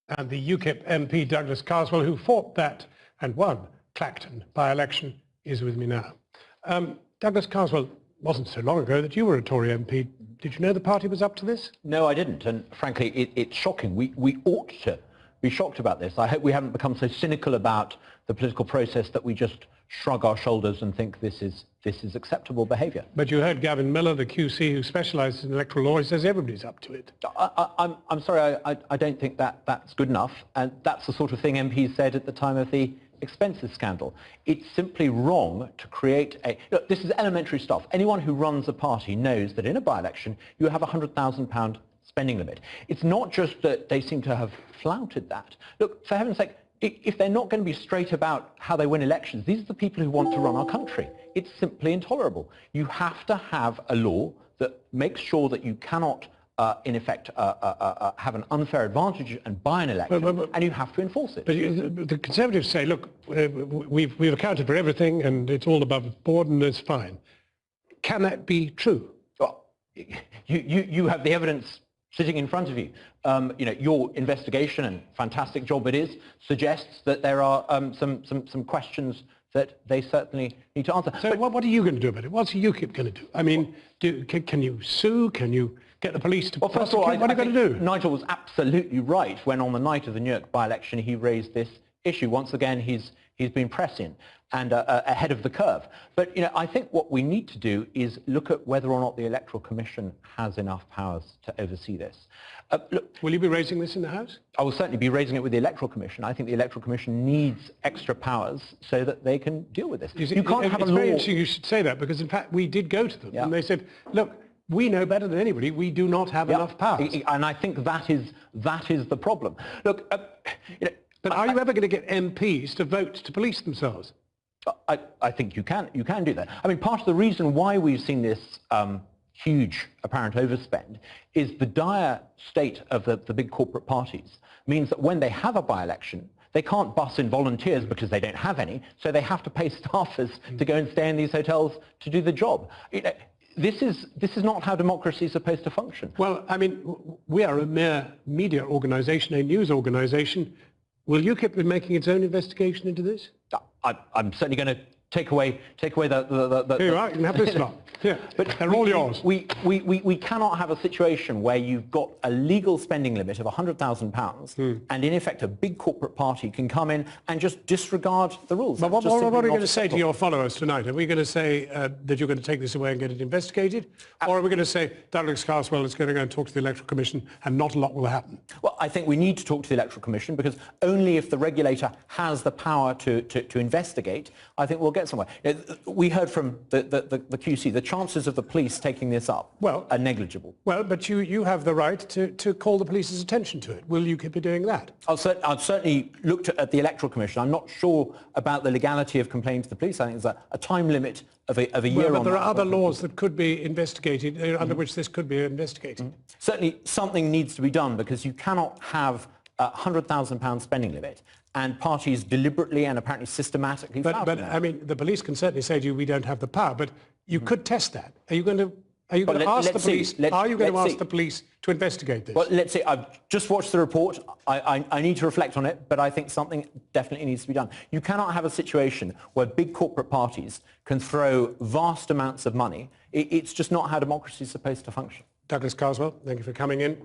And the UKIP MP Douglas Carswell, who fought that and won Clacton by-election, is with me now. Douglas Carswell, wasn't so long ago that you were a Tory MP. Did you know the party was up to this? No, I didn't, and frankly, it's shocking. We ought to be shocked about this. I hope we haven't become so cynical about the political process that we just shrug our shoulders and think this is acceptable behaviour. But you heard Gavin Miller, the QC who specialises in electoral law, he says everybody's up to it. I'm sorry, I don't think that's good enough, and that's the sort of thing MPs said at the time of the expenses scandal. It's simply wrong to create a... Look, this is elementary stuff. Anyone who runs a party knows that in a by-election you have a £100,000 spending limit. It's not just that they seem to have flouted that. Look, for heaven's sake, if they're not going to be straight about how they win elections, these are the people who want to run our country. It's simply intolerable. You have to have a law that makes sure that you cannot, in effect, have an unfair advantage and buy an election, and you have to enforce it. But the Conservatives say, look, we've accounted for everything and it's all above board and it's fine. Can that be true? Well, you have the evidence sitting in front of you. Your investigation, and fantastic job it is, suggests that there are some questions that they certainly need to answer. So what are you going to do about it? What's UKIP going to do? I mean, can you sue? Can you get the police to prosecute? First of all, what are you going to do? Nigel was absolutely right when on the night of the Newark by-election he raised this issue. Once again, he's been pressing and ahead of the curve. But I think what we need to do is look at whether or not the Electoral Commission has enough powers to oversee this. Look, will you be raising this in the House? I will certainly be raising it with the Electoral Commission. I think the Electoral Commission needs extra powers so that they can deal with this. You can't have a law. It's very interesting you should say that, because in fact we did go to them and they said, look, we know better than anybody. We do not have enough powers. And I think that is the problem. Look, but are you ever going to get MPs to vote to police themselves? I think you can do that. I mean, part of the reason why we've seen this huge apparent overspend is the dire state of the big corporate parties means that when they have a by-election, they can't bus in volunteers because they don't have any, so they have to pay staffers to go and stay in these hotels to do the job. This is not how democracy is supposed to function. Well, I mean, we are a mere media organisation, a news organisation. Will UKIP be making its own investigation into this? I'm certainly going to take away the Here you are, you can have this lot. Yeah, but they're all yours. We cannot have a situation where you've got a legal spending limit of £100,000 and in effect a big corporate party can come in and just disregard the rules. But what are you going to say to your followers tonight? Are we going to say that you're going to take this away and get it investigated? Or are we going to say Douglas Carswell is going to go and talk to the Electoral Commission and not a lot will happen? Well, I think we need to talk to the Electoral Commission, because only if the regulator has the power to investigate, I think we'll get somewhere. We heard from the QC, the chances of the police taking this up are negligible. Well, but you have the right to call the police's attention to it. Will you keep doing that? I'll certainly look at the Electoral Commission. I'm not sure about the legality of complaining to the police. I think there's a time limit of a year on that. But there are other laws that could be investigated, under which this could be investigated. Certainly something needs to be done, because you cannot have a £100,000 spending limit and parties deliberately and apparently systematically But I mean, the police can certainly say to you, we don't have the power, but you could test that. Are you going to ask the police? Are you going to ask the police to investigate this? Well, let's see. I've just watched the report. I need to reflect on it, but I think something definitely needs to be done. You cannot have a situation where big corporate parties can throw vast amounts of money. It's just not how democracy is supposed to function. Douglas Carswell, thank you for coming in.